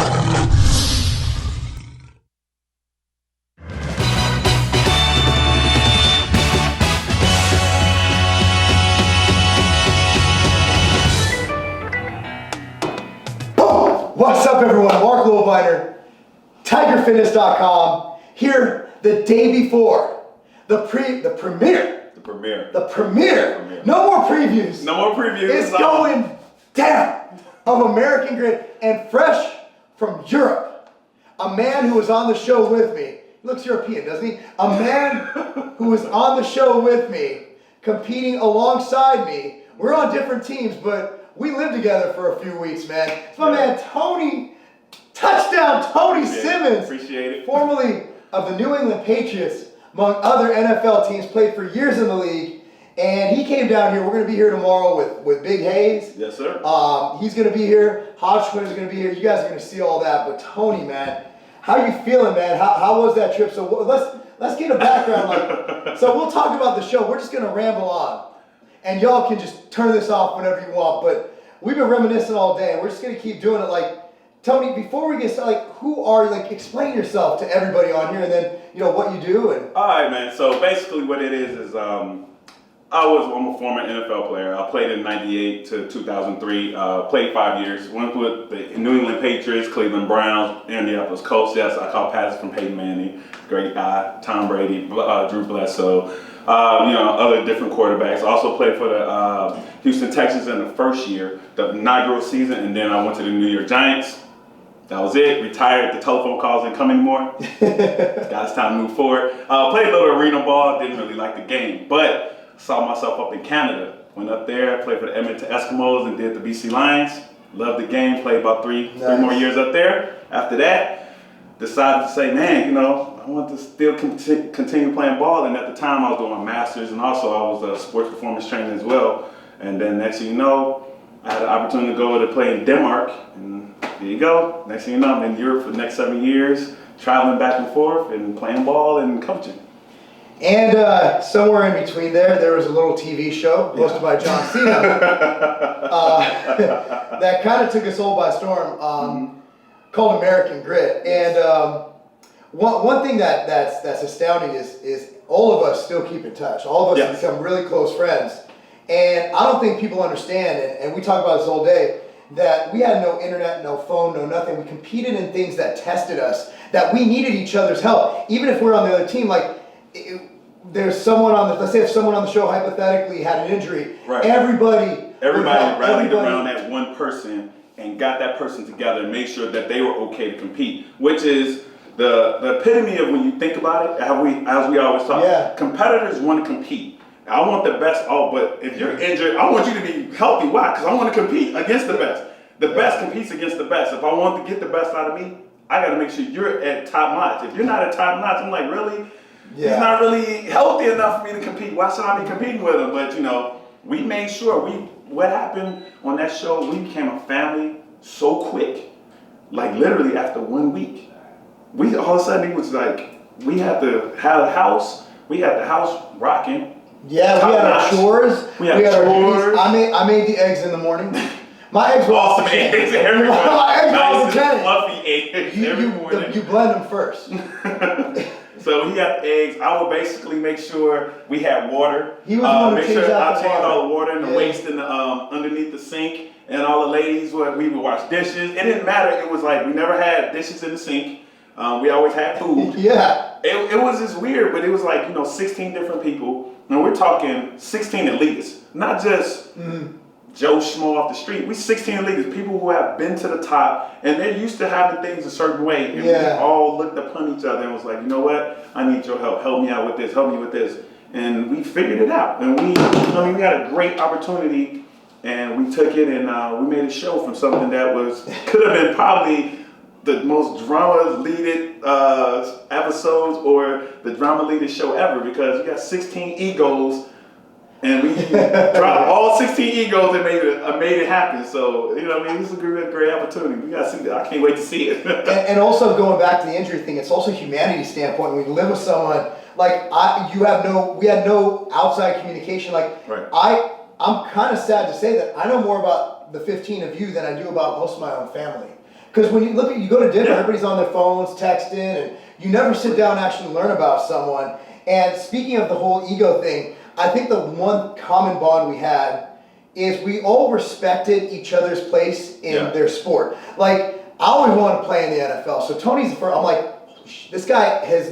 What's up, everyone? Marc Lobliner, TigerFitness.com, here the day before the premiere. No more previews. No more previews. It's going down of American Grid, and fresh from Europe. A man who was on the show with me. He looks European, doesn't he? A man who was on the show with me, competing alongside me. We're on different teams, but we lived together for a few weeks, man. It's my man Tony, TouchdownTony Simmons. Appreciate it. Formerly of the New England Patriots, among other NFL teams, played for years in the league. And he came down here. We're going to be here tomorrow with Big Hayes. Yes, sir. He's going to be here. Hodgkin is going to be here. You guys are going to see all that. But Tony, man, how are you feeling, man? How was that trip? So let's get a background. So we'll talk about the show. We're just going to ramble on. And y'all can just turn this off whenever you want. But we've been reminiscing all day. We're just going to keep doing it. Like, Tony, before we get started, like, who are you? Like, explain yourself to everybody on here, and then, you know, what you do. And all right, man. So basically what it is I'm a former NFL player. I played in 98 to 2003. Played 5 years. Went with the New England Patriots, Cleveland Browns, Indianapolis Colts. Yes, I caught passes from Peyton Manning, great guy, Tom Brady, Drew Bledsoe. Other different quarterbacks. I also played for the Houston Texans in the first year, the inaugural season, and then I went to the New York Giants. That was it. Retired. The telephone calls didn't come anymore. Got it's time to move forward. Played a little arena ball. Didn't really like the game, but saw myself up in Canada. Went up there, played for the Edmonton Eskimos and did the BC Lions. Loved the game. Played about three more years up there. After that, decided to say, man, you know, I want to still continue playing ball. And at the time, I was doing my master's, and also I was a sports performance trainer as well. And then next thing you know, I had an opportunity to go to play in Denmark, and there you go. Next thing you know, I'm in Europe for the next 7 years, traveling back and forth and playing ball and coaching. And somewhere in between there was a little TV show hosted by John Cena that kind of took us all by storm, called American Grit. And one thing that's astounding is all of us still keep in touch. All of us have become really close friends. And I don't think people understand, and we talk about this all day, that we had no internet, no phone, no nothing. We competed in things that tested us, that we needed each other's help. Even if we're on the other team, like, there's someone on the, let's say if someone on the show hypothetically had an injury, everybody rallied around that one person and got that person together and made sure that they were okay to compete, which is the epitome of when you think about it, as we always talk, competitors want to compete. I want the best, but if you're injured, I want you to be healthy. Why? Because I want to compete against the best. The best competes against the best. If I want to get the best out of me, I got to make sure you're at top notch. If you're not at top notch, I'm like, really? He's not really healthy enough for me to compete. Why should I be competing with him? But, you know, we made sure. What happened on that show, we became a family so quick. Like, literally after 1 week. We all of a sudden, it was like, we had to have a house. We had the house rocking. Yeah, we had our chores. We had chores. I made the eggs in the morning. My eggs were awesome eggs every morning. My eggs nice were and fluffy eggs every morning. You blend them first. So he had eggs. I would basically make sure we had water. He was the one make who sure changed I out the changed water. all the water and the waste in the underneath the sink. And all the ladies we would wash dishes. It didn't matter. It was like we never had dishes in the sink. We always had food. It was just weird, but it was like, 16 different people. And we're talking 16 elitists, not just Joe Schmo off the street. We 16 elitists, people who have been to the top, and they're used to having things a certain way. And we all looked upon each other and was like, you know what? I need your help. Help me out with this. Help me with this. And we figured it out. And we had a great opportunity, and we took it and we made a show from something that could have been probably the most drama-leaded episodes or the drama-leaded show ever, because we got 16 egos and we dropped all 16 egos and made it happen. So, this is a great opportunity. We got to see that. I can't wait to see it. and also going back to the injury thing, it's also humanity standpoint. When you live with someone, like we had no outside communication. Like I'm kind of sad to say that I know more about the 15 of you than I do about most of my own family. Because when you go to dinner, everybody's on their phones, texting, and you never sit down and actually learn about someone. And speaking of the whole ego thing, I think the one common bond we had is we all respected each other's place in their sport. Like, I always wanted to play in the NFL. So Tony's the first. I'm like, this guy he's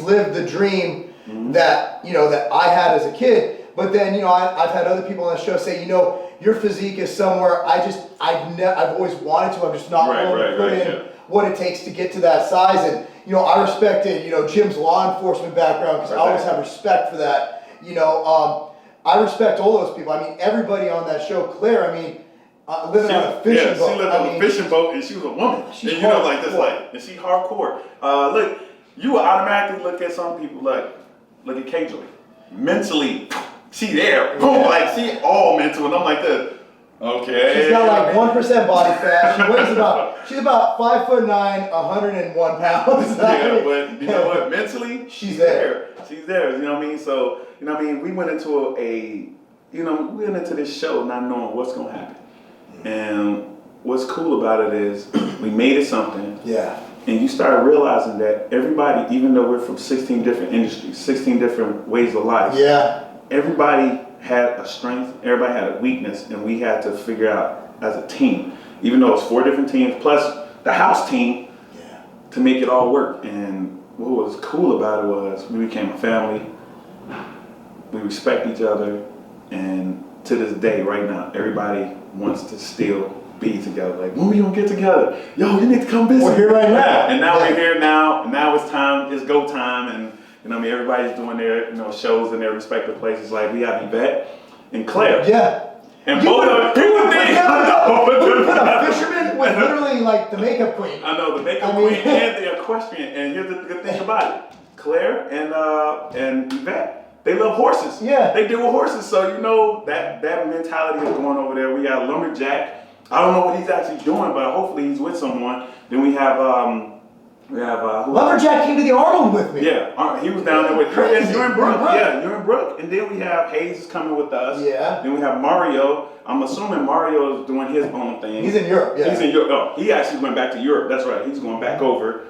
lived the dream that I had as a kid. But then, I've had other people on the show say, your physique is somewhere I've always wanted to. I'm just not willing to put in what it takes to get to that size. And I respected Jim's law enforcement background because I always have respect for that. I respect all those people. I mean, everybody on that show. Claire, living on a fishing boat. She lived on a fishing boat, and she was a woman. And and she hardcore. Look, you will automatically look at some people look at KJ. Mentally, she there. Boom, like she all mental, and I'm like this. Okay. She's got like 1% body fat. She's about 5'9", 101 pounds. Yeah, but you know what? Mentally, she's there. She's there. You know what I mean? So we went into this show not knowing what's gonna happen. And what's cool about it is we made it something. Yeah. And you start realizing that everybody, even though we're from 16 different industries, 16 different ways of life. Yeah. Everybody had a strength, everybody had a weakness, and we had to figure out as a team, even though it's 4 different teams plus the house team, to make it all work. And what was cool about it was we became a family. We respect each other, and to this day, right now, everybody wants to still be together. Like, when we gonna get together? Yo, you need to come visit. We're here right now. And now we're here now, and now it's time, it's go time, and everybody's doing their shows in their respective places. Like, we have Yvette and Claire. Yeah. And both of them, put a fisherman with literally like the makeup queen. I know, the makeup queen and the equestrian. And here's the good thing about it. Claire and Yvette, they love horses. Yeah. They deal with horses. So that mentality is going over there. We got Lumberjack. I don't know what he's actually doing, but hopefully he's with someone. Then we have Lumberjack came to the Arnold with me. Yeah, he was down there with you and Brooke. Yeah, you and Brooke. And then we have Hayes is coming with us. Yeah. Then we have Mario. I'm assuming Mario is doing his own thing. He's in Europe. Yeah. He's in Europe. Oh, he actually went back to Europe. That's right. He's going back over.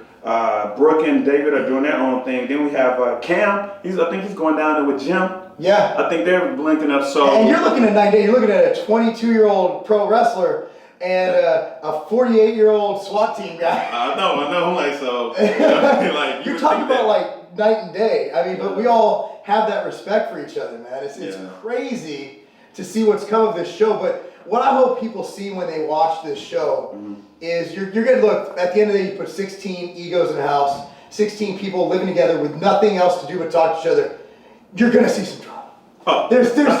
Brooke and David are doing their own thing. Then we have Cam. I think he's going down there with Jim. Yeah. I think they're linking up. So. And you're looking at 9 days. You're looking at a 22-year-old pro wrestler and a 48-year-old SWAT team guy. I know. I'm like, so. You're talking about like night and day. But we all have that respect for each other, man. It's crazy to see what's come of this show. But what I hope people see when they watch this show is you're going to look, at the end of the day, you put 16 egos in a house, 16 people living together with nothing else to do but talk to each other. You're going to see some drama. Oh, there's going to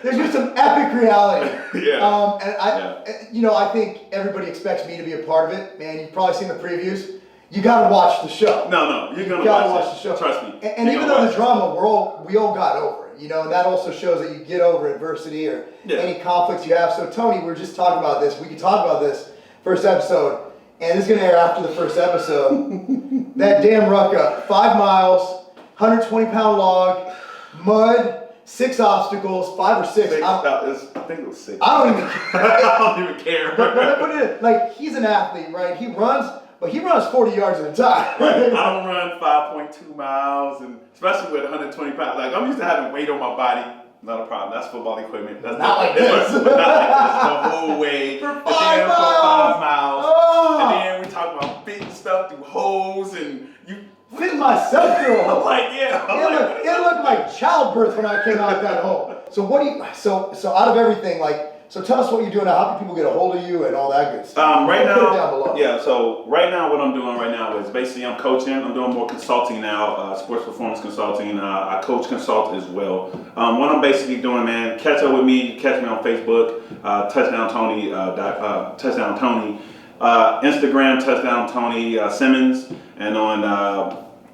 be some epic reality. Yeah. I think everybody expects me to be a part of it. Man, you've probably seen the previews. You got to watch the show. No, you're going to watch the show. Trust me. And even though the drama, we all got over it. And that also shows that you get over adversity or any conflicts you have. So Tony, we were just talking about this. We could talk about this first episode, and this is going to air after the first episode. That damn rucka, 5 miles, 120-pound log, mud, 6 obstacles, 5 or 6. I think it was 6. I don't even care. I don't even care. But he's an athlete, right? He runs 40 yards at a time. Right. I don't run 5.2 miles, and especially with 120 pounds. Like, I'm used to having weight on my body. Not a problem. That's football equipment. That's not like this. But not like this. The whole way. For 5 miles. Oh. And then we talk about fitting stuff through holes, and you fit myself through a hole. I'm like, yeah. It looked like childbirth when I came out that hole. So so out of everything, so tell us what you're doing now. How can people get a hold of you and all that good stuff? Right now, put it down below. Yeah, so right now what I'm doing right now is basically I'm coaching. I'm doing more consulting now, sports performance consulting. I coach consult as well. What I'm basically doing, man, catch up with me. Catch me on Facebook, touchdownTony, touchdownTony. Instagram, touchdownTony Simmons, and on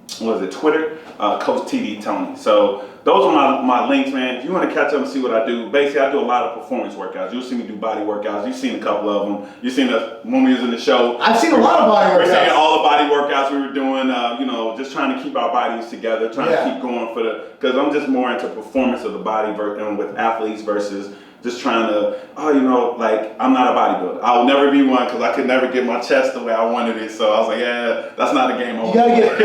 Twitter, coachtdtony. So those are my links, man. If you want to catch up and see what I do, basically I do a lot of performance workouts. You'll see me do body workouts. You've seen a couple of them. You've seen us when we was in the show. I've seen a lot of body workouts. We're seeing all the body workouts we were doing. Just trying to keep our bodies together, trying to keep going because I'm just more into performance of the body and with athletes versus just trying to, like, I'm not a bodybuilder. I'll never be one because I could never get my chest the way I wanted it. So I was like, yeah, that's not the game. You gotta get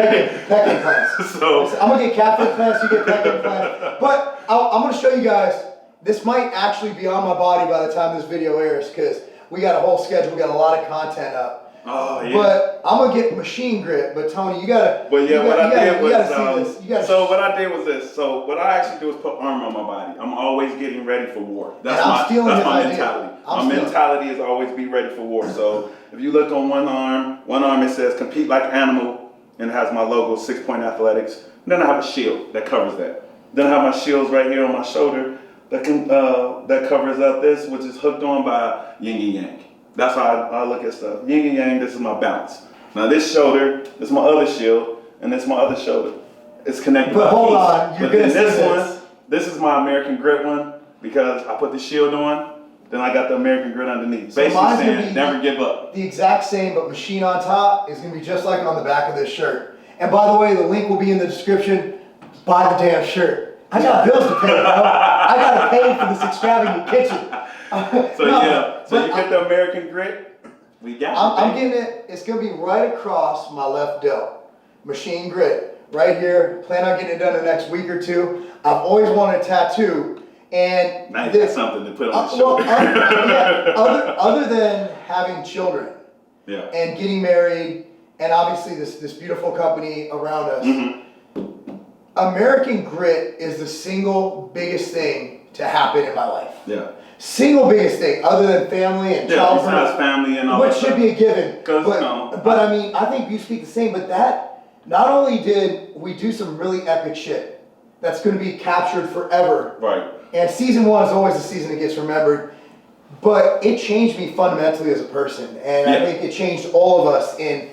pec implants. So I'm gonna get calf implants, you get pec implants. But I'm gonna show you guys, this might actually be on my body by the time this video airs because we got a whole schedule, we got a lot of content up. Oh, yeah. But I'm gonna get machine grit. But Tony, you gotta. But yeah, what I did was what I actually do is put armor on my body. I'm always getting ready for war. That's my mentality. My mentality is always be ready for war. So if you look on one arm it says compete like animal, and it has my logo, 6 Point Athletics. And then I have a shield that covers that. Then I have my shields right here on my shoulder that covers up this, which is hooked on by yin and yang. That's how I look at stuff. Yin and yang, this is my balance. Now this shoulder, this is my other shield, and this is my other shoulder. It's connected by hold on, you're gonna see this. This is my American Grit one, because I put the shield on, then I got the American Grit underneath. So basically saying, never give up. The exact same, but machine on top is gonna be just like on the back of this shirt. And by the way, the link will be in the description. Buy the damn shirt. I got bills to pay, bro. I gotta pay for this extravagant kitchen. So you get the American Grit, we got it. I'm getting it, it's gonna be right across my left delt. Machine Grit, right here. Plan on getting it done in the next week or two. I've always wanted a tattoo, and now you got something to put on the shoulder. Other than having children, and getting married, and obviously this beautiful company around us, American Grit is the single biggest thing to happen in my life. Yeah. Single biggest thing, other than family and childhood. Besides family and all which that should stuff. be a given. But I mean, I think you speak the same, but that, not only did we do some really epic shit that's going to be captured forever. Right. And season 1 is always the season that gets remembered. But it changed me fundamentally as a person. And I think it changed all of us in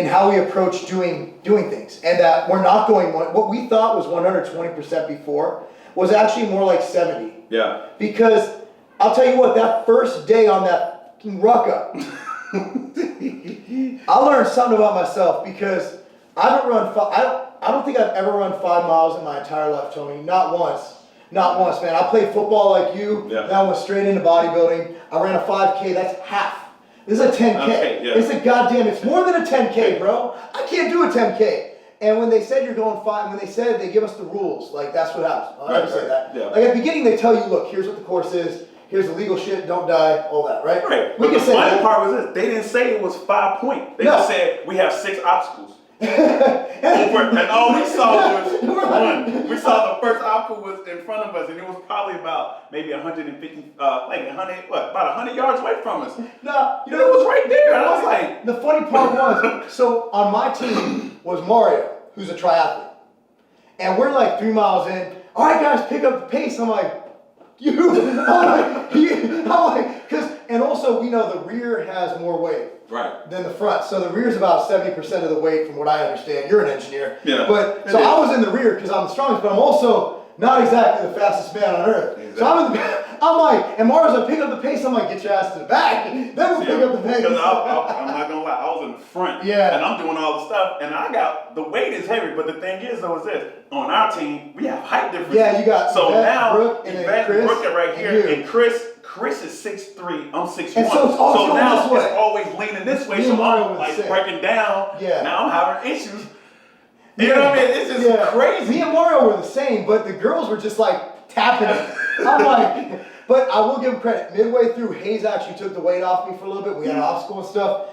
how we approach doing things. And that we're not going, what we thought was 120% before was actually more like 70. Yeah. Because I'll tell you what, that first day on that ruck up, I learned something about myself because I don't think I've ever run 5 miles in my entire life, Tony. Not once. Not once, man. I played football like you. Yeah. Then I went straight into bodybuilding. I ran a 5K. That's half. This is a 10K. Okay, yeah. It's more than a 10K, bro. I can't do a 10K. And when they said you're going 5, when they said they give us the rules, like that's what happens. I'll never say that. Yeah. Like at the beginning, they tell you, look, here's what the course is. Here's the legal shit, don't die, all that, right? Right. But the funny part was this, they didn't say it was 5 points. They just said we have 6 obstacles. And all we saw was one. We saw the first obstacle was in front of us, and it was probably about maybe 150, about 100 yards away from us. No, it was right there. And I was like, the funny part was, so on my team was Mario, who's a triathlete, and we're like 3 miles in. All right, guys, pick up the pace. I'm like, and also we know the rear has more weight. Right. Than the front. So the rear is about 70% of the weight from what I understand. You're an engineer. Yeah. But so I was in the rear because I'm the strongest, but I'm also not exactly the fastest man on earth. Exactly. So I'm like, and Mars will pick up the pace. I'm like, get your ass to the back. Then we'll pick up the pace. Because I'm not gonna lie, I was in the front. Yeah. And I'm doing all the stuff, and I got the weight is heavy. But the thing is, though, is this: on our team, we have height differences. Yeah, you got so Yvette, now Brooke, and Yvette, Chris, Brooke are right here, and Chris is 6'3", I'm 6'1". So now it's always leaning this way, so I'm like breaking down. Yeah. Now I'm having issues. You know what I mean? It's just crazy. Me and Mario were the same, but the girls were just like tapping it. I'm like, but I will give him credit. Midway through, Hayes actually took the weight off me for a little bit. We had an obstacle and stuff.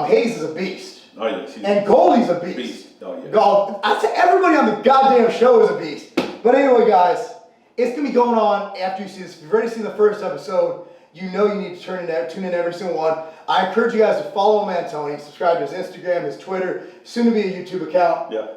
Hayes is a beast. Oh yeah. And Goldie's a beast. Oh yeah. I say everybody on the goddamn show is a beast. But anyway, guys. It's going to be going on after you see this. If you've already seen the first episode, you know you need to tune in every single one. I encourage you guys to follow him and Tony, subscribe to his Instagram, his Twitter, soon to be a YouTube account. Yeah.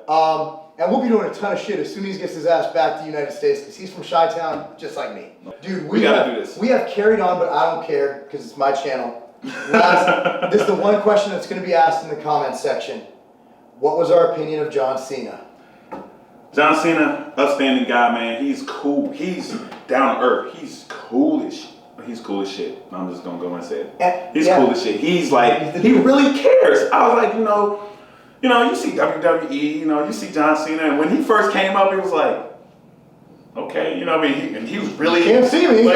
And we'll be doing a ton of shit as soon as he gets his ass back to the United States because he's from Chi-Town, just like me. Dude, we got to do this. We have carried on, but I don't care because it's my channel. This is the one question that's going to be asked in the comments section. What was our opinion of John Cena? John Cena, upstanding guy, man. He's cool. He's down to earth. He's cool as shit. He's cool as shit. I'm just gonna go and say it. He's cool as shit. He's like, he really cares. I was like, you see WWE, you see John Cena, and when he first came up, he was like, okay, you know what I mean? And he was really Can't see me.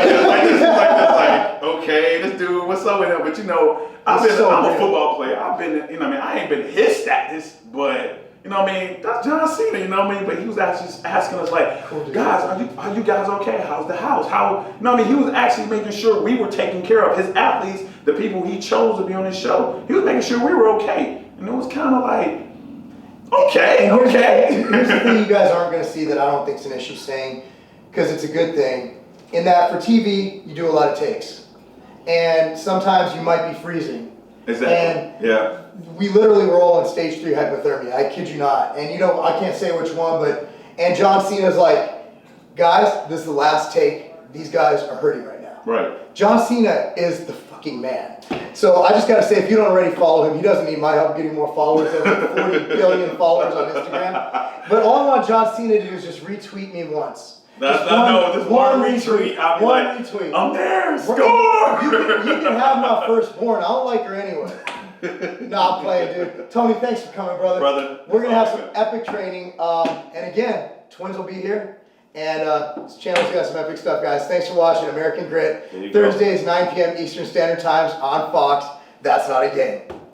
Okay, this dude, what's up with him? But you know, I'm a football player. I've been, you know what I mean? I ain't been his status, but you know what I mean? That's John Cena, you know what I mean? But he was actually asking us like, guys, are you guys okay? How's the house? How, you know what I mean? He was actually making sure we were taken care of. His athletes, the people he chose to be on his show, he was making sure we were okay. And it was kind of like, okay. Here's the thing you guys aren't going to see that I don't think is an issue saying, because it's a good thing, in that for TV, you do a lot of takes. And sometimes you might be freezing. Exactly. And yeah. We literally were all in stage 3 hypothermia. I kid you not. And you know, I can't say which one, and John Cena's like, guys, this is the last take. These guys are hurting right now. Right. John Cena is the fucking man. So I just got to say, if you don't already follow him, he doesn't need my help getting more followers. He has like 40 billion followers on Instagram. But all I want John Cena to do is just retweet me once. Just one retweet. I'll be like, retweet. I'm there, score! You can have my firstborn. I don't like her anyway. Nah, I'm playing, dude. Tony, thanks for coming, brother. We're going to have some epic training. And again, twins will be here. And this channel's got some epic stuff, guys. Thanks for watching American Grit. Thursdays, 9 p.m. Eastern Standard Times on Fox. That's not a game.